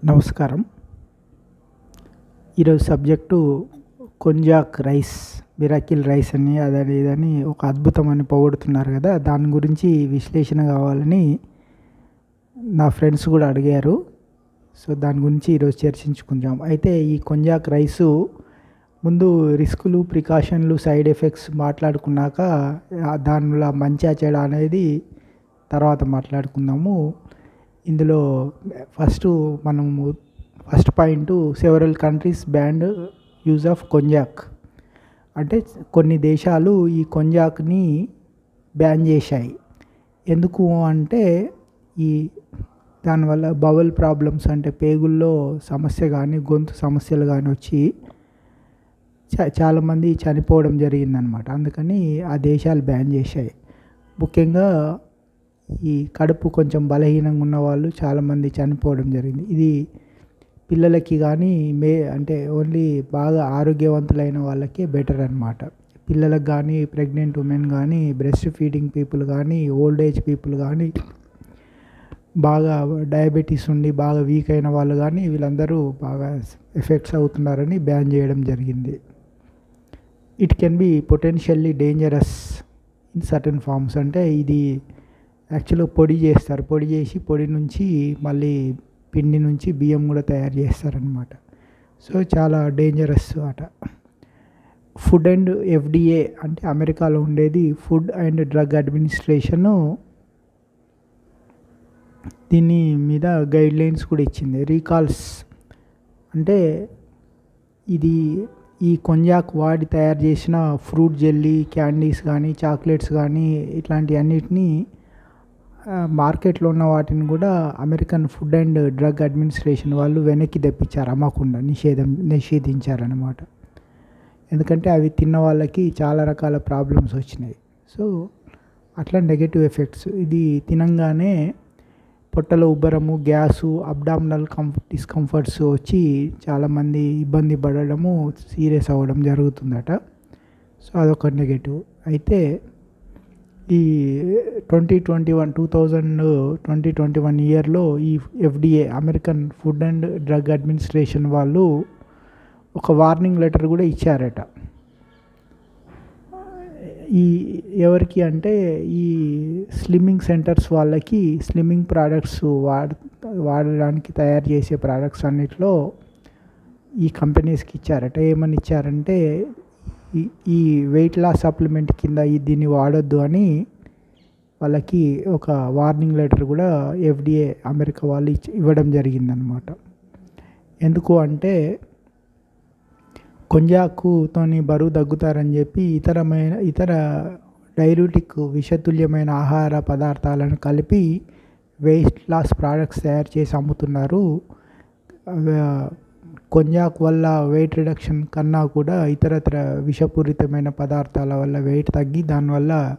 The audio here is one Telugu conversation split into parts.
నమస్కారం. ఈరోజు subject konjac rice, miracle rice అని అదని ఇదని ఒక అద్భుతం అని పొగుడుతున్నారు కదా! దాని గురించి విశ్లేషణ కావాలని నా ఫ్రెండ్స్ కూడా అడిగారు. సో, దాని గురించి ఈరోజు చర్చించుకుందాం. అయితే ఈ కొంజాక్ రైసు ముందు రిస్కులు, ప్రికాషన్లు, సైడ్ ఎఫెక్ట్స్ మాట్లాడుకున్నాక దానిలో మంచా చెడా అనేది తర్వాత మాట్లాడుకుందాము. ఇందులో first point several countries banned use of konjac. అంటే కొన్ని దేశాలు ఈ కొంజాక్ని బ్యాన్ చేశాయి. ఎందుకు అంటే ఈ దానివల్ల బవల్ ప్రాబ్లమ్స్, అంటే పేగుల్లో సమస్య కానీ గొంతు సమస్యలు కానీ వచ్చి చాలామంది చనిపోవడం జరిగిందనమాట. అందుకని ఆ దేశాలు బ్యాన్ చేశాయి. ముఖ్యంగా ఈ కడుపు కొంచెం బలహీనంగా ఉన్న వాళ్ళు చాలామంది చనిపోవడం జరిగింది. ఇది పిల్లలకి కానీ అంటే ఓన్లీ బాగా ఆరోగ్యవంతులైన వాళ్ళకి బెటర్ అనమాట. పిల్లలకు కానీ, ప్రెగ్నెంట్ ఉమెన్ కానీ, బ్రెస్ట్ ఫీడింగ్ పీపుల్ కానీ, ఓల్డ్ ఏజ్ పీపుల్ కానీ, బాగా డయాబెటీస్ ఉండి బాగా వీక్ అయిన వాళ్ళు కానీ వీళ్ళందరూ బాగా ఎఫెక్ట్స్ అవుతున్నారని బ్యాన్ చేయడం జరిగింది. It can be potentially dangerous in certain forms. అంటే ఇది యాక్చువల్గా పొడి చేస్తారు. పొడి చేసి పొడి నుంచి మళ్ళీ పిండి నుంచి బియ్యం కూడా తయారు చేస్తారనమాట. సో, చాలా డేంజరస్ అట. ఫుడ్ అండ్ FDA అంటే అమెరికాలో ఉండేది ఫుడ్ అండ్ డ్రగ్ అడ్మినిస్ట్రేషను దీని మీద గైడ్ లైన్స్ కూడా ఇచ్చింది. రీకాల్స్ అంటే ఇది ఈ కొంజాక్ వాడి తయారు చేసిన ఫ్రూట్ జెల్లీ, క్యాండీస్ కానీ, చాక్లెట్స్ కానీ ఇట్లాంటి అన్నిటినీ మార్కెట్లో ఉన్న వాటిని కూడా American food and drug administration వాళ్ళు వెనక్కి తెప్పించారు, అమ్మకుండా నిషేధించారనమాట. ఎందుకంటే అవి తిన్న వాళ్ళకి చాలా రకాల ప్రాబ్లమ్స్ వచ్చినాయి. సో, అట్లా నెగటివ్ ఎఫెక్ట్స్. ఇది తినంగానే పొట్టలో ఉబ్బరము, గ్యాసు, అబ్డామినల్ డిస్కంఫర్ట్స్ వచ్చి చాలామంది ఇబ్బంది పడడము, సీరియస్ అవ్వడం జరుగుతుందట. సో, అదొక నెగటివ్. అయితే ఈ 2021 ఇయర్లో ఈ FDA American food and drug administration వాళ్ళు ఒక వార్నింగ్ లెటర్ కూడా ఇచ్చారట. ఎవరికి అంటే ఈ స్లిమ్మింగ్ సెంటర్స్ వాళ్ళకి స్లిమ్మింగ్ ప్రోడక్ట్స్ వాడడానికి తయారు చేసే ప్రోడక్ట్స్ అన్నిట్లో ఈ కంపెనీస్కి ఇచ్చారట. ఏమని ఇచ్చారంటే ఈ వెయిట్ లాస్ సప్లిమెంట్ కింద దీన్ని వాడొద్దు అని వాళ్ళకి ఒక వార్నింగ్ లెటర్ కూడా FDA అమెరికా వాళ్ళు ఇవ్వడం జరిగిందనమాట. ఎందుకు అంటే కొంజాకుతోని బరువు తగ్గుతారని చెప్పి ఇతర డైయూరిటిక్ విషతుల్యమైన ఆహార పదార్థాలను కలిపి వెయిట్ లాస్ ప్రోడక్ట్స్ తయారు చేసి అమ్ముతున్నారు. కొంజాక్ వల్ల వెయిట్ రిడక్షన్ కన్నా కూడా ఇతరత్ర విషపూరితమైన పదార్థాల వల్ల వెయిట్ తగ్గి దానివల్ల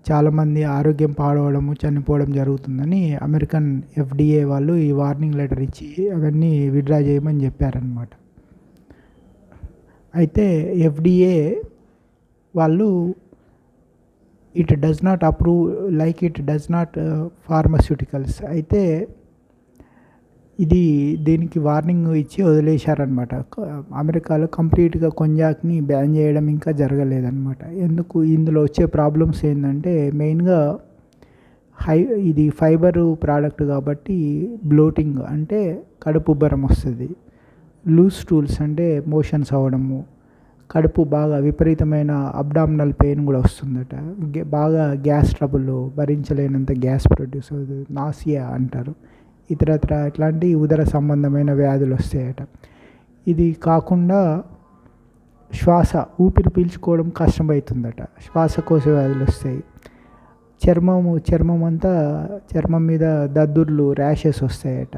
చాలామంది ఆరోగ్యం పాడవడము, చనిపోవడం జరుగుతుందని అమెరికన్ FDA వాళ్ళు ఈ వార్నింగ్ లెటర్ ఇచ్చి అవన్నీ విత్డ్రా చేయమని చెప్పారనమాట. అయితే FDA వాళ్ళు it does not approve like it does not pharmaceuticals. అయితే దీనికి వార్నింగ్ ఇచ్చి వదిలేశారనమాట. అమెరికాలో కంప్లీట్గా కొంజాక్ని బ్యాన్ చేయడం ఇంకా జరగలేదన్నమాట. ఎందుకు? ఇందులో వచ్చే ప్రాబ్లమ్స్ ఏంటంటే మెయిన్గా ఇది ఫైబరు ప్రోడక్ట్ కాబట్టి బ్లోటింగ్ అంటే కడుపు ఉబ్బరం వస్తుంది. లూజ్ స్టూల్స్ అంటే మోషన్స్ అవ్వడము, కడుపు బాగా విపరీతమైన అబ్డామినల్ పెయిన్ కూడా వస్తుందట. బాగా గ్యాస్ ట్రబుల్, భరించలేనంత గ్యాస్ ప్రొడ్యూస్ అవుతుంది, నాసియా అంటారు. ఇతరత్ర ఇట్లాంటి ఉదర సంబంధమైన వ్యాధులు వస్తాయట. ఇది కాకుండా ఊపిరి పీల్చుకోవడం కష్టమవుతుందట. శ్వాసకోశ వ్యాధులు వస్తాయి. చర్మం మీద దద్దుర్లు, ర్యాషెస్ వస్తాయట.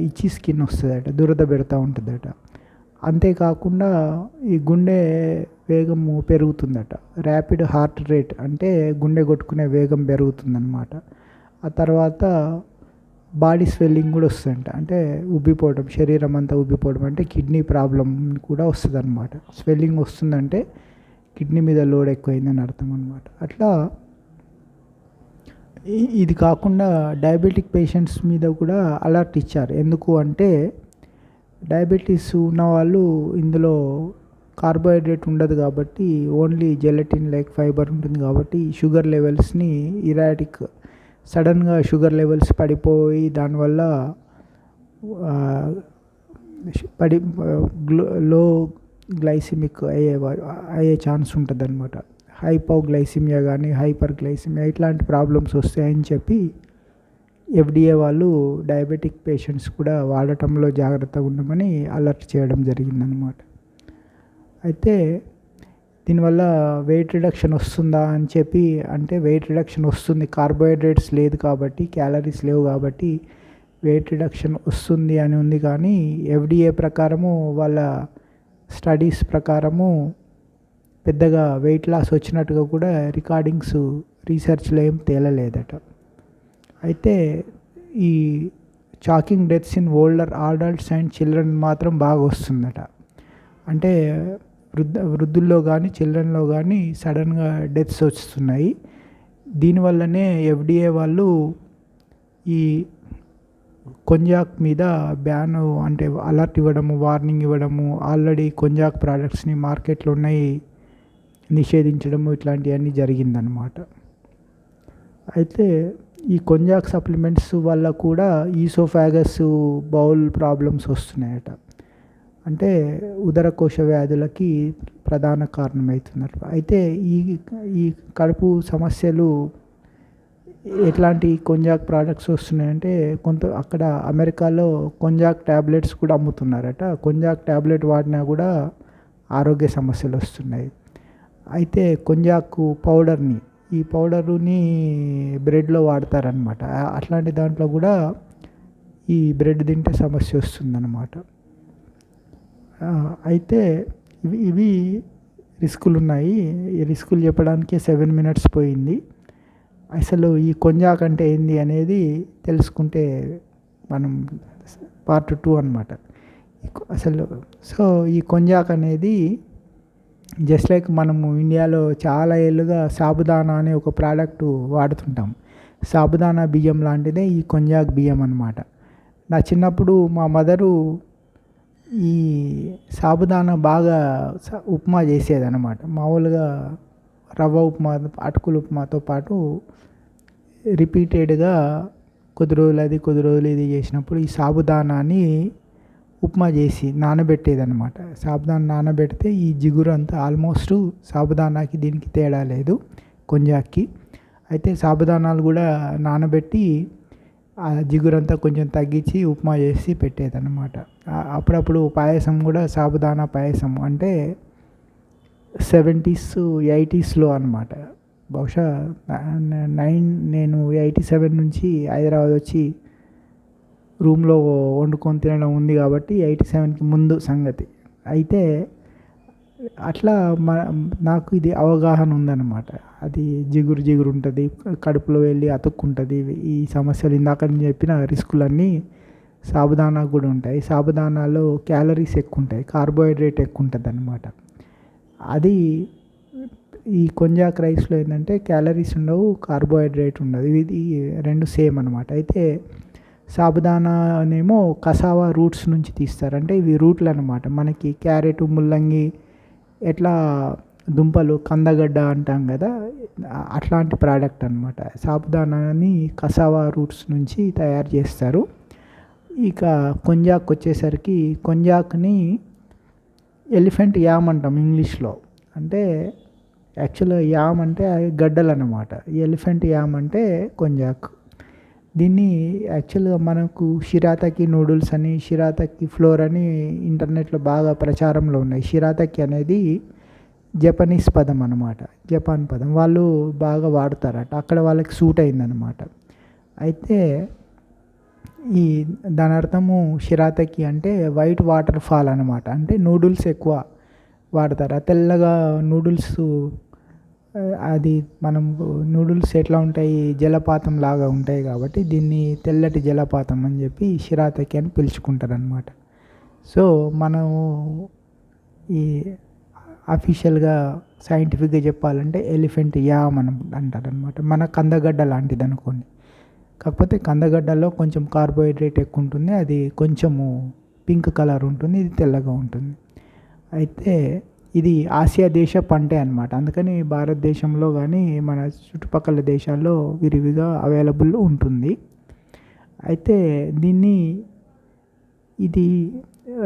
ఇచ్చి స్కిన్ వస్తుందట, దురద పెడతా ఉంటుందట. అంతేకాకుండా ఈ గుండె వేగము పెరుగుతుందట. ర్యాపిడ్ హార్ట్ రేట్ అంటే గుండె కొట్టుకునే వేగం పెరుగుతుందన్నమాట. ఆ తర్వాత బాడీ స్వెల్లింగ్ కూడా వస్తుందంట. అంటే ఉబ్బిపోవడం, శరీరం అంతా ఉబ్బిపోవడం, అంటే కిడ్నీ ప్రాబ్లం కూడా వస్తుంది అనమాట. స్వెల్లింగ్ వస్తుందంటే కిడ్నీ మీద లోడ్ ఎక్కువైందని అర్థం అనమాట. అట్లా ఇది కాకుండా డయాబెటిక్ పేషెంట్స్ మీద కూడా అలర్ట్ ఇచ్చారు. ఎందుకు అంటే డయాబెటీస్ ఉన్నవాళ్ళు ఇందులో కార్బోహైడ్రేట్ ఉండదు కాబట్టి ఓన్లీ జెలటిన్ లైక్ ఫైబర్ ఉంటుంది కాబట్టి షుగర్ లెవెల్స్ని ఇరాటిక్ సడన్గా షుగర్ లెవెల్స్ పడిపోయి దానివల్ల పడి లో గ్లైసిమిక్ అయ్యే ఛాన్స్ ఉంటుంది అనమాట. హైపోగ్లైసిమియా కానీ హైపర్ గ్లైసిమియా ఇట్లాంటి ప్రాబ్లమ్స్ వస్తాయని చెప్పి FDA వాళ్ళు డయాబెటిక్ పేషెంట్స్ కూడా వాడటంలో జాగ్రత్తగా ఉండమని అలర్ట్ చేయడం జరిగిందనమాట. అయితే దీనివల్ల వెయిట్ రిడక్షన్ వస్తుందా అని చెప్పి అంటే వెయిట్ రిడక్షన్ వస్తుంది, కార్బోహైడ్రేట్స్ లేదు కాబట్టి, క్యాలరీస్ లేవు కాబట్టి వెయిట్ రిడక్షన్ వస్తుంది అని ఉంది. కానీ FDA ప్రకారము వాళ్ళ స్టడీస్ ప్రకారము పెద్దగా వెయిట్ లాస్ వచ్చినట్టుగా కూడా రీసెర్చ్లో ఏం తేలలేదట. అయితే ఈ shocking deaths in older adults and children మాత్రం బాగా వస్తుందట. అంటే వృద్ధుల్లో కానీ చిల్డ్రన్లో కానీ సడన్గా డెత్స్ వస్తున్నాయి. దీనివల్లనే FDA వాళ్ళు ఈ కొంజాక్ మీద బ్యాన్ అంటే అలర్ట్ ఇవ్వడము, వార్నింగ్ ఇవ్వడము, ఆల్రెడీ కొంజాక్ ప్రోడక్ట్స్ని మార్కెట్లో ఉన్నాయి నిషేధించడము ఇట్లాంటివన్నీ జరిగిందనమాట. అయితే ఈ కొంజాక్ సప్లిమెంట్స్ వల్ల కూడా ఈసోఫాగస్ బౌల్ ప్రాబ్లమ్స్ వస్తున్నాయట. అంటే ఉదరకోశ వ్యాధులకి ప్రధాన కారణమవుతున్నారు. అయితే ఈ కడుపు సమస్యలు ఎట్లాంటి కొంజాక్ ప్రోడక్ట్స్ వస్తున్నాయంటే అక్కడ అమెరికాలో కొంజాక్ ట్యాబ్లెట్స్ కూడా అమ్ముతున్నారట. కొంజాక్ ట్యాబ్లెట్ వాడినా కూడా ఆరోగ్య సమస్యలు వస్తున్నాయి. అయితే కొంజాకు ఈ పౌడర్ని బ్రెడ్లో వాడతారనమాట. అట్లాంటి దాంట్లో కూడా ఈ బ్రెడ్ తింటే సమస్య వస్తుందన్నమాట. అయితే ఇవి రిస్కులు ఉన్నాయి. ఈ రిస్కులు చెప్పడానికే 7 minutes పోయింది. అసలు ఈ కొంజాక్ అంటే ఏంది అనేది తెలుసుకుంటే మనం part 2 అనమాట. ఈ కొంజాక్ అనేది జస్ట్ లైక్ మనము ఇండియాలో చాలా ఏళ్ళుగా సాబుదానా అనే ఒక ప్రోడక్ట్ వాడుతుంటాం. సాబుదానా బియ్యం లాంటిదే ఈ కొంజాక్ బియ్యం అనమాట. నా చిన్నప్పుడు మా మదరు ఈ సాబుదానా బాగా ఉప్మా చేసేదన్నమాట. మామూలుగా రవ్వ ఉప్మా, అటుకుల ఉప్మాతో పాటు రిపీటెడ్గా కొద్ది రోజులు ఇది చేసినప్పుడు ఈ సాబుదానాని ఉప్మా చేసి నానబెట్టేదన్నమాట. సాబుదానా నానబెడితే ఈ జిగురు అంతా ఆల్మోస్ట్ సాబుదానాకి దీనికి తేడా లేదు కొంజాక్కి. అయితే సాబుదానాలు కూడా నానబెట్టి ఆ జిగురంతా కొంచెం తగ్గించి ఉప్మా చేసి పెట్టేదన్నమాట. అప్పుడప్పుడు పాయసం కూడా సాబుదానా పాయసం అంటే 70s 80sలో అనమాట. బహుశా నేను 87 నుంచి హైదరాబాద్ వచ్చి రూమ్లో వండుకొని తినడం ఉంది కాబట్టి 87కి ముందు సంగతి. అయితే అట్లా నాకు ఇది అవగాహన ఉందన్నమాట. అది జిగురు ఉంటుంది, కడుపులో వెళ్ళి అతుక్కుంటుంది. ఈ సమస్యలు ఇందాక నేను చెప్పిన రిస్కులన్నీ సాబుదానా కూడా ఉంటాయి. సాబుదానాలో క్యాలరీస్ ఎక్కువ ఉంటాయి, కార్బోహైడ్రేట్ ఎక్కువ ఉంటుంది అన్నమాట. అది ఈ కొంజాక్ రైస్లో ఏంటంటే క్యాలరీస్ ఉండవు, కార్బోహైడ్రేట్ ఉండదు. ఇది రెండు సేమ్ అనమాట. అయితే సాబుదానానేమో కసావా రూట్స్ నుంచి తీస్తారు. అంటే ఇవి రూట్లు అనమాట. మనకి క్యారెట్, ముల్లంగి ఎట్లా దుంపలు కందగడ్డ అంటాం కదా, అట్లాంటి ప్రోడక్ట్ అనమాట. సాబుదానాని కసావా రూట్స్ నుంచి తయారు చేస్తారు. ఇక కొంజాక్ వచ్చేసరికి కొంజాక్ని ఎలిఫెంట్ యామ్ అంటాం ఇంగ్లీష్లో. అంటే యాక్చువల్గా యామ్ అంటే గడ్డలు అన్నమాట. ఎలిఫెంట్ యామ్ అంటే కొంజాక్. దీన్ని యాక్చువల్గా మనకు షిరాతకి నూడిల్స్ అని, షిరాతకి ఫ్లోర్ అని ఇంటర్నెట్లో బాగా ప్రచారంలో ఉన్నాయి. షిరాతకి అనేది జపనీస్ పదం అన్నమాట, జపాన్ పదం. వాళ్ళు బాగా వాడతారట, అక్కడ వాళ్ళకి సూట్ అయిందనమాట. అయితే దాని అర్థము షిరాతకి అంటే వైట్ వాటర్ ఫాల్ అనమాట. అంటే నూడిల్స్ ఎక్కువ వాడతారు. తెల్లగా నూడిల్స్, అది మనం నూడిల్స్ ఎట్లా ఉంటాయి, జలపాతం లాగా ఉంటాయి కాబట్టి దీన్ని తెల్లటి జలపాతం అని చెప్పి షిరాతకి అని పిలుచుకుంటారు అనమాట. సో మనము ఈ అఫీషియల్గా సైంటిఫిక్గా చెప్పాలంటే ఎలిఫెంట్ యామ్ అని అంటారనమాట. మన కందగడ్డ లాంటిది అనుకోండి. కాకపోతే కందగడ్డలో కొంచెం కార్బోహైడ్రేట్ ఎక్కువ ఉంటుంది. అది కొంచెము పింక్ కలర్ ఉంటుంది, ఇది తెల్లగా ఉంటుంది. అయితే ఇది ఆసియా దేశ పంటే అనమాట. అందుకని భారతదేశంలో కానీ మన చుట్టుపక్కల దేశాల్లో విరివిగా అవైలబుల్ ఉంటుంది. అయితే దీన్ని ఇది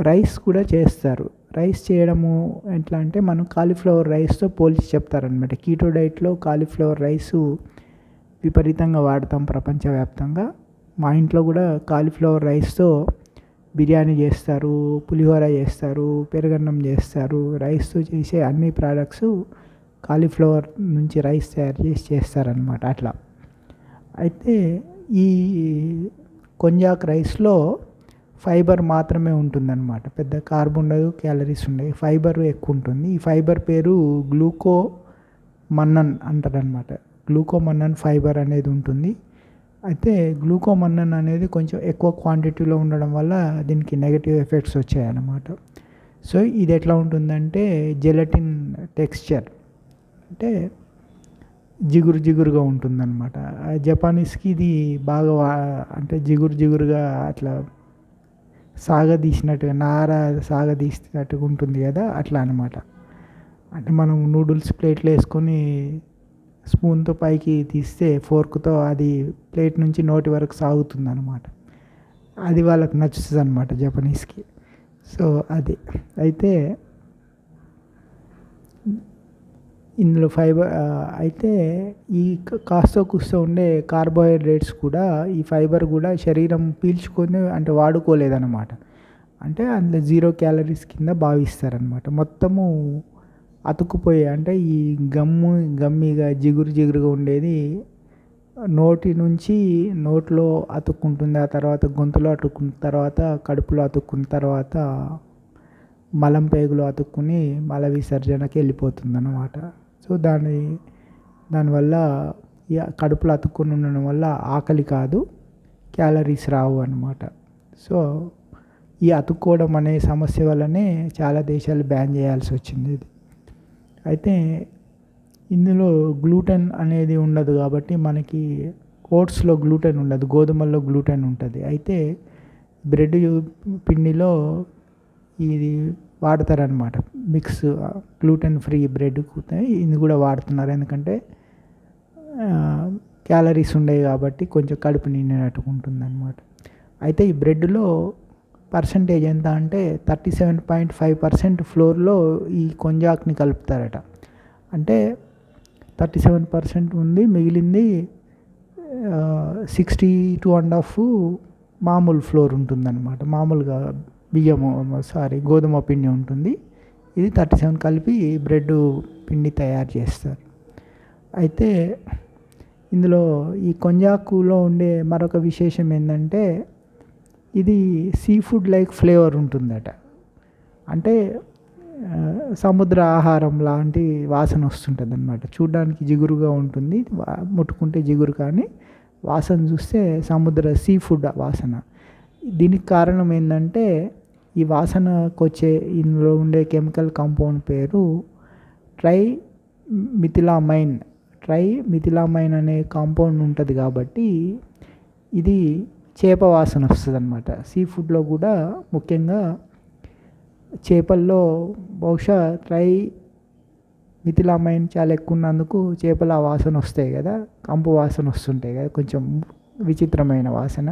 రైస్ కూడా చేస్తారు. రైస్ చేయడము ఎట్లా అంటే మనం కాలీఫ్లవర్ రైస్తో పోల్చి చెప్తారనమాట. కీటో డైట్లో కాలీఫ్లవర్ రైసు విపరీతంగా వాడతాం ప్రపంచవ్యాప్తంగా. మా ఇంట్లో కూడా కాలీఫ్లవర్ రైస్తో బిర్యానీ చేస్తారు, పులిహోర చేస్తారు, పెరుగన్నం చేస్తారు. రైస్తో చేసే అన్ని ప్రోడక్ట్స్ కాలీఫ్లవర్ నుంచి రైస్ తయారు చేసి చేస్తారనమాట అట్లా. అయితే ఈ కొంజాక్ రైస్లో ఫైబర్ మాత్రమే ఉంటుందన్నమాట. పెద్ద కార్బ్ ఉండదు, క్యాలరీస్ ఉండవు, ఫైబర్ ఎక్కువ ఉంటుంది. ఈ ఫైబర్ పేరు గ్లూకోమన్నన్ అంటారనమాట. గ్లూకోమన్నన్ ఫైబర్ అనేది ఉంటుంది. అయితే గ్లూకోమన్నన్ అనేది కొంచెం ఎక్కువ క్వాంటిటీలో ఉండడం వల్ల దీనికి నెగటివ్ ఎఫెక్ట్స్ వచ్చాయన్నమాట. సో ఇది ఎట్లా ఉంటుందంటే జెలటిన్ టెక్స్చర్, అంటే జిగురు జిగురుగా ఉంటుందన్నమాట. జపానీస్కి ఇది బాగా అంటే జిగురుగా అట్లా సాగదీసినట్టుగా, నార సాగదీసినట్టుగా ఉంటుంది కదా, అట్లా అనమాట. అంటే మనం నూడిల్స్ ప్లేట్లో వేసుకొని స్పూన్తో పైకి తీస్తే ఫోర్క్తో అది ప్లేట్ నుంచి నోటి వరకు సాగుతుంది అనమాట. అది వాళ్ళకి నచ్చుతుంది అనమాట జపనీస్కి. సో అది అయితే ఇందులో ఫైబర్ అయితే ఈ కాస్తో కూస్తో ఉండే కార్బోహైడ్రేట్స్ కూడా, ఈ ఫైబర్ కూడా శరీరం పీల్చుకొని అంటే వాడుకోలేదన్నమాట. అంటే అందులో 0 క్యాలరీస్ కింద భావిస్తారనమాట. మొత్తము అతుక్కుపోయి, అంటే ఈ గమ్మిగా జిగురుగా ఉండేది నోటి నుంచి నోట్లో అతుక్కుంటుంది, ఆ తర్వాత గొంతులో అతుక్కున్న తర్వాత కడుపులో అతుక్కున్న తర్వాత మలం పేగులో అతుక్కుని మల విసర్జనకి వెళ్ళిపోతుంది అన్నమాట. సో దానివల్ల ఈ కడుపులో అతుక్కుని ఉండడం వల్ల ఆకలి కాదు, క్యాలరీస్ రావు అన్నమాట. సో ఈ అతుక్కోవడం అనే సమస్య వల్లనే చాలా దేశాలు బ్యాన్ చేయాల్సి వచ్చింది ఇది. అయితే ఇందులో గ్లూటెన్ అనేది ఉండదు కాబట్టి మనకి ఓట్స్లో గ్లూటెన్ ఉండదు, గోధుమల్లో గ్లూటెన్ ఉంటుంది. అయితే బ్రెడ్ పిండిలో ఇది వాడతారనమాట, మిక్స్ గ్లూటెన్ ఫ్రీ బ్రెడ్ ఇది కూడా వాడుతున్నారు. ఎందుకంటే క్యాలరీస్ ఉండేవి కాబట్టి కొంచెం కడుపు నిండినట్టుగా ఉంటుంది అనమాట. అయితే ఈ బ్రెడ్లో పర్సంటేజ్ ఎంత అంటే 37.5% ఫ్లోర్లో ఈ కొంజాక్ని కలుపుతారట. అంటే 37% ఉంది, మిగిలింది 62.5 మామూలు ఫ్లోర్ ఉంటుందన్నమాట. మామూలుగా గోధుమ పిండి ఉంటుంది. ఇది 37 కలిపి బ్రెడ్ పిండి తయారు చేస్తారు. అయితే ఇందులో ఈ కొంజాకులో ఉండే మరొక విశేషం ఏంటంటే ఇది సీ ఫుడ్ లైక్ ఫ్లేవర్ ఉంటుందట. అంటే సముద్ర ఆహారం లాంటి వాసన వస్తుంటుంది అన్నమాట. చూడడానికి జిగురుగా ఉంటుంది, ముట్టుకుంటే జిగురు, కానీ వాసన చూస్తే సముద్ర సీ ఫుడ్ వాసన. దీనికి కారణం ఏంటంటే ఈ వాసనకు వచ్చే ఇందులో ఉండే కెమికల్ కాంపౌండ్ పేరు ట్రైమిథిలామైన్ అనే కాంపౌండ్ ఉంటుంది. కాబట్టి ఇది చేప వాసన వస్తుంది అన్నమాట. సీ ఫుడ్లో కూడా ముఖ్యంగా చేపల్లో బహుశా ట్రైమిథిలామైన్ చాలా ఎక్కువ ఉన్నందుకు చేపల వాసన వస్తాయి కదా, కంపు వాసన వస్తుంటాయి కదా, కొంచెం విచిత్రమైన వాసన.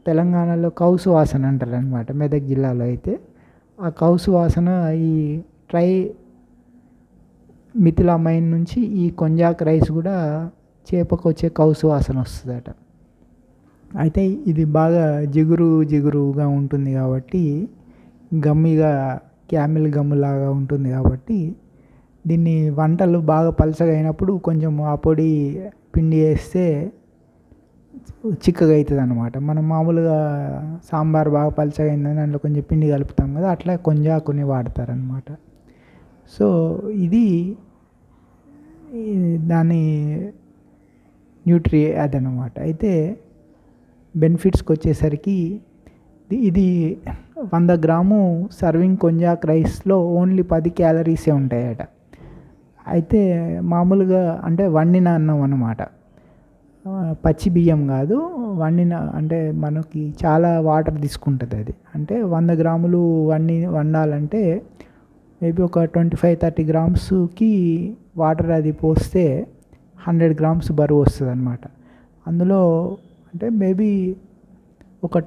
తెలంగాణలో కౌసు వాసన అంటారు అనమాట, మెదక్ జిల్లాలో అయితే. ఆ కౌసు వాసన ఈ ట్రైమిథిలామైన్ నుంచి ఈ కొంజాక్ రైస్ కూడా చేపకు వచ్చే కౌసు వాసన వస్తుందట. అయితే ఇది బాగా జిగురుగా ఉంటుంది కాబట్టి, గమ్మిగా క్యామిల్ గమ్ములాగా ఉంటుంది కాబట్టి దీన్ని వంటలు బాగా పలచగా అయినప్పుడు కొంచెం ఆ పొడి పిండి వేస్తే చిక్కగా అవుతుంది అనమాట. మనం మామూలుగా సాంబార్ బాగా పలచగా అయిందని అందులో కొంచెం పిండి కలుపుతాం కదా, అట్లా కొంజాకుని వాడతారనమాట. సో ఇది దాని అదనమాట. అయితే బెనిఫిట్స్కి వచ్చేసరికి ఇది 100 గ్రాము సర్వింగ్ కొంజాక్ రైస్లో ఓన్లీ 10 క్యాలరీసే ఉంటాయట. అయితే మామూలుగా అంటే వండిన అన్నం అన్నమాట, పచ్చి బియ్యం కాదు, వండిన అంటే మనకి చాలా వాటర్ తీసుకుంటుంది అది. అంటే 100 గ్రాములు వండాలంటే మేబీ ఒక 25-30 గ్రామ్స్కి వాటర్ అది పోస్తే 100 గ్రామ్స్ బరువు వస్తుంది అనమాట. అందులో అంటే మేబీ ఒక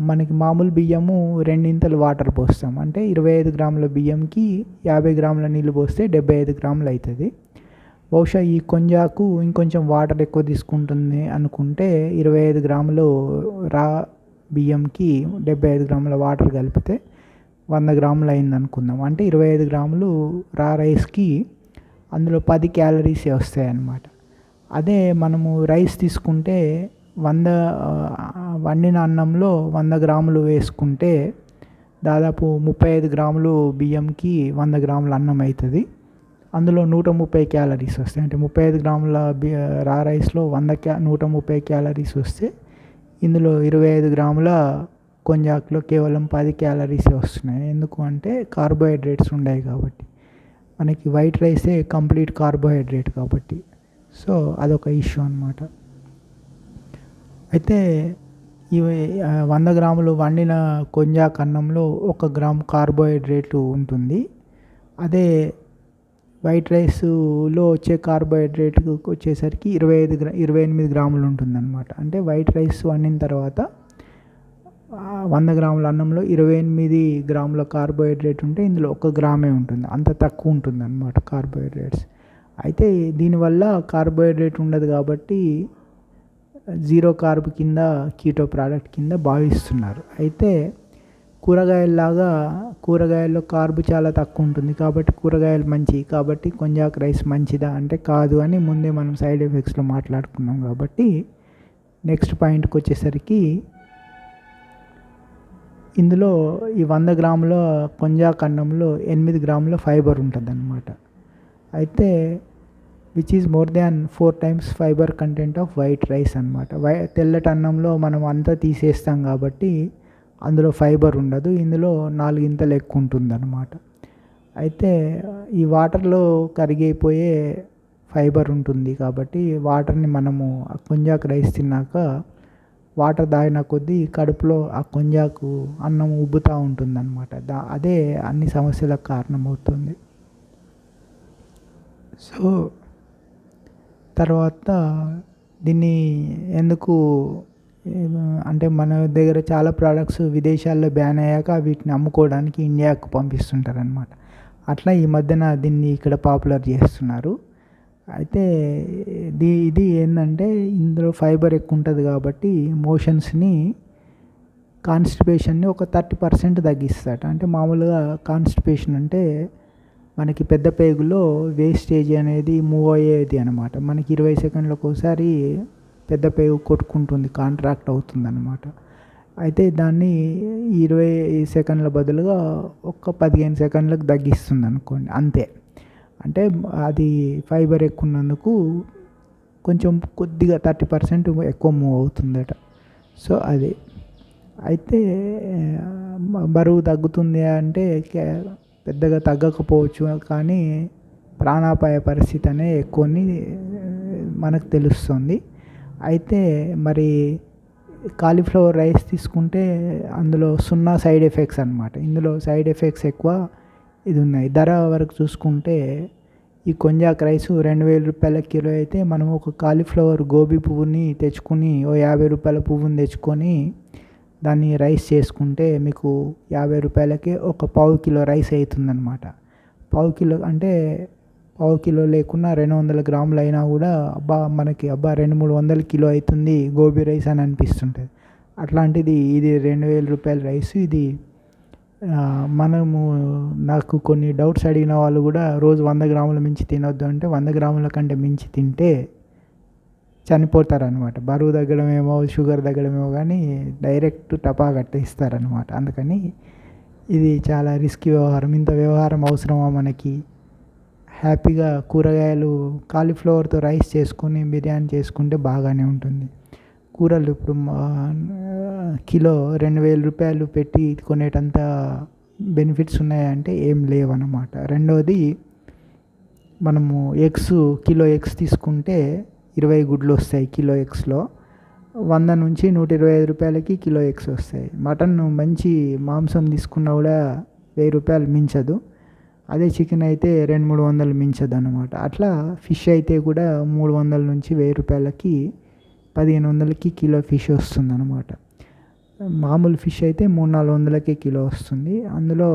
మనకి మామూలు బియ్యము రెండింతలు వాటర్ పోస్తాం, అంటే 25 గ్రాముల బియ్యంకి 50 గ్రాముల నీళ్ళు పోస్తే 75 గ్రాములు అవుతుంది. బహుశా ఈ కొంజాకు ఇంకొంచెం వాటర్ ఎక్కువ తీసుకుంటుంది అనుకుంటే 25 గ్రాములు రా బియ్యంకి 75 గ్రాముల వాటర్ కలిపితే 100 గ్రాములు అయింది అనుకుందాం. అంటే 25 గ్రాములు రా రైస్కి అందులో 10 క్యాలరీసే వస్తాయి అన్నమాట. అదే మనము రైస్ తీసుకుంటే వండిన అన్నంలో 100 గ్రాములు వేసుకుంటే దాదాపు 35 గ్రాములు బియ్యంకి 100 గ్రాముల అన్నం అవుతుంది. అందులో 130 క్యాలరీస్ వస్తాయి. అంటే 35 గ్రాముల రా రైస్లో 130 క్యాలరీస్ వస్తే ఇందులో 25 గ్రాముల కొంజాక్లో కేవలం 10 క్యాలరీసే వస్తున్నాయి. ఎందుకు అంటే కార్బోహైడ్రేట్స్ ఉన్నాయి కాబట్టి, మనకి వైట్ రైసే కంప్లీట్ కార్బోహైడ్రేట్ కాబట్టి. సో అదొక ఇష్యూ అన్నమాట. అయితే ఇవి 100 గ్రాములు వండిన కొంజాక్ అన్నంలో 1 గ్రామ్ కార్బోహైడ్రేట్ ఉంటుంది. అదే వైట్ రైస్లో వచ్చే కార్బోహైడ్రేట్ వచ్చేసరికి 28 గ్రాములు ఉంటుందన్నమాట. అంటే వైట్ రైస్ వండిన తర్వాత 100 గ్రాముల అన్నంలో 28 గ్రాముల కార్బోహైడ్రేట్ ఉంటే ఇందులో 1 గ్రామే ఉంటుంది, అంత తక్కువ ఉంటుంది అన్నమాట కార్బోహైడ్రేట్స్. అయితే దీనివల్ల కార్బోహైడ్రేట్ ఉండదు కాబట్టి జీరో కార్బ్ కింద, కీటో ప్రోడక్ట్ కింద భావిస్తున్నారు. అయితే కూరగాయల్లో కార్బ్ చాలా తక్కువ ఉంటుంది కాబట్టి కూరగాయలు మంచివి కాబట్టి కొంజాక్ రైస్ మంచిదా అంటే కాదు అని ముందే మనం సైడ్ ఎఫెక్ట్స్లో మాట్లాడుకున్నాం. కాబట్టి నెక్స్ట్ పాయింట్కి వచ్చేసరికి ఇందులో ఈ 100 గ్రాముల కొంజాక్ అన్నంలో 8 గ్రాముల ఫైబర్ ఉంటుంది అన్నమాట. అయితే which is more than 4 times fibre content off white rice అనమాట. తెల్లటి అన్నంలో మనం అంతా తీసేస్తాం కాబట్టి అందులో ఫైబర్ ఉండదు, ఇందులో 4 ఇంతలు ఎక్కువ ఉంటుంది అన్నమాట. అయితే ఈ వాటర్లో కరిగిపోయే ఫైబర్ ఉంటుంది కాబట్టి వాటర్ని మనము ఆ కొంజాక్ రైస్ తిన్నాక వాటర్ తాగిన కొద్దీ కడుపులో ఆ కొంజాకు అన్నం ఉబ్బుతూ ఉంటుంది అన్నమాట. అదే అన్ని సమస్యలకు కారణమవుతుంది. సో తర్వాత దీన్ని ఎందుకు అంటే మన దగ్గర చాలా ప్రోడక్ట్స్ విదేశాల్లో బ్యాన్ అయ్యాక వీటిని అమ్ముకోవడానికి ఇండియాకు పంపిస్తుంటారు అనమాట. అట్లా ఈ మధ్యన దీన్ని ఇక్కడ పాపులర్ చేస్తున్నారు. అయితే ఇది ఏంటంటే ఇందులో ఫైబర్ ఎక్కువ ఉంటుంది కాబట్టి మోషన్స్ని, కాన్స్టిపేషన్ని ఒక 30% తగ్గిస్తాడు. అంటే మామూలుగా కాన్స్టిపేషన్ అంటే మనకి పెద్ద పేగులో వేస్టేజ్ అనేది మూవ్ అయ్యేది అనమాట. మనకి 20 సెకండ్లకు ఒకసారి పెద్ద పేగు కొట్టుకుంటుంది, కాంట్రాక్ట్ అవుతుంది అనమాట. అయితే దాన్ని 20 సెకండ్ల బదులుగా ఒక 15 సెకండ్లకు తగ్గిస్తుంది అనుకోండి, అంతే. అంటే అది ఫైబర్ ఎక్కువ ఉన్నందుకు కొంచెం కొద్దిగా 30% ఎక్కువ మూవ్ అవుతుందట. సో అది అయితే బరువు తగ్గుతుంది అంటే పెద్దగా తగ్గకపోవచ్చు, కానీ ప్రాణాపాయ పరిస్థితి అనే ఎక్కువని మనకు తెలుస్తుంది. అయితే మరి కాలీఫ్లవర్ రైస్ తీసుకుంటే అందులో 0 సైడ్ ఎఫెక్ట్స్ అనమాట. ఇందులో సైడ్ ఎఫెక్ట్స్ ఎక్కువ ఇది ఉన్నాయి. ధర వరకు చూసుకుంటే ఈ కొంజాక్ రైస్ 2000 రూపాయల కిలో అయితే మనం ఒక కాలీఫ్లవర్ గోబీ పువ్వుని తెచ్చుకొని, ఓ 50 రూపాయల పువ్వుని తెచ్చుకొని దాన్ని రైస్ చేసుకుంటే మీకు 50 రూపాయలకే ఒక పావు కిలో రైస్ అవుతుందన్నమాట. పావు కిలో అంటే పావు కిలో లేకున్నా 200 గ్రాములు అయినా కూడా మనకి 200-300 కిలో అవుతుంది గోబీ రైస్ అని అనిపిస్తుంటుంది. అట్లాంటిది ఇది 2000 రూపాయల రైస్. ఇది నాకు కొన్ని డౌట్స్ అడిగిన వాళ్ళు కూడా రోజు 100 గ్రాముల మించి తినొద్దు అంటే 100 గ్రాముల కంటే మించి తింటే చనిపోతారనమాట. బరువు తగ్గడమేమో, షుగర్ తగ్గడమేమో కానీ డైరెక్ట్ టపా కట్టేస్తారనమాట. అందుకని ఇది చాలా రిస్కీ వ్యవహారం. ఇంత వ్యవహారం అవసరమా మనకి? హ్యాపీగా కూరగాయలు కాలీఫ్లవర్తో రైస్ చేసుకొని బిర్యానీ చేసుకుంటే బాగానే ఉంటుంది. కూరలు ఇప్పుడు కిలో 2,000 రూపాయలు పెట్టి కొనేటంత బెనిఫిట్స్ ఉన్నాయంటే ఏం లేవన్నమాట. రెండవది, మనము కిలో ఎగ్స్ తీసుకుంటే 20 గుడ్లు వస్తాయి కిలో ఎగ్స్లో. 100 నుంచి 125 రూపాయలకి కిలో ఎగ్స్ వస్తాయి. మటన్ మంచి మాంసం తీసుకున్నా కూడా 1000 రూపాయలు మించదు. అదే చికెన్ అయితే 200-300 మించదు అనమాట. అట్లా ఫిష్ అయితే కూడా 300 నుంచి 1000 రూపాయలకి 1500కి కిలో ఫిష్ వస్తుంది అనమాట. మామూలు ఫిష్ అయితే 300-400కే కిలో వస్తుంది. అందులో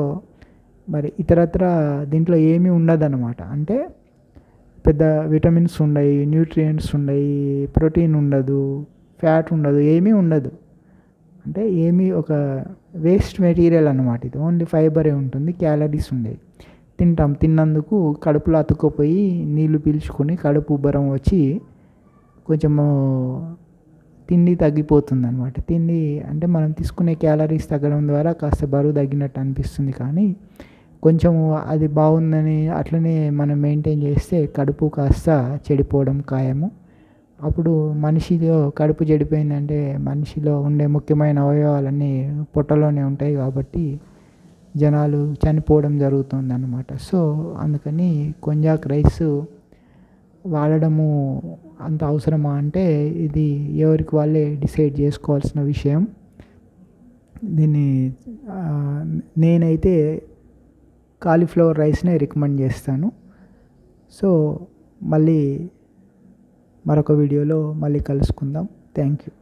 మరి ఇతరత్ర దీంట్లో ఏమీ ఉండదన్నమాట. అంటే పెద్ద విటమిన్స్ ఉండవు, న్యూట్రియంట్స్ ఉండవు, ప్రోటీన్ ఉండదు, ఫ్యాట్ ఉండదు, ఏమీ ఉండదు. అంటే ఏమీ ఒక వేస్ట్ మెటీరియల్ అన్నమాట. ఇది ఓన్లీ ఫైబరే ఉంటుంది, క్యాలరీస్ ఉండేవి. తిన్నందుకు కడుపులో అతుక్కుపోయి నీళ్లు పీల్చుకొని కడుపు ఉబ్బరం వచ్చి కొంచెము తిండి తగ్గిపోతుంది అనమాట. తిండి అంటే మనం తీసుకునే క్యాలరీస్ తగ్గడం ద్వారా కాస్త బరువు తగ్గినట్టు అనిపిస్తుంది, కానీ కొంచెం అది బాగుందని అట్లనే మనం మెయింటైన్ చేస్తే కడుపు కాస్త చెడిపోవడం ఖాయము. అప్పుడు మనిషిలో కడుపు చెడిపోయిందంటే మనిషిలో ఉండే ముఖ్యమైన అవయవాలన్నీ పొట్టలోనే ఉంటాయి కాబట్టి జనాలు చనిపోవడం జరుగుతుంది అన్నమాట. సో అందుకని కొంజాక్ రైస్ వాడడము అంత అవసరమా అంటే ఇది ఎవరికి వాళ్ళే డిసైడ్ చేసుకోవాల్సిన విషయం. దీన్ని నేనైతే కాలీఫ్లవర్ రైస్నే రికమెండ్ చేస్తాను. సో మళ్ళీ మరొక వీడియోలో మళ్ళీ కలుసుకుందాం. Thank you.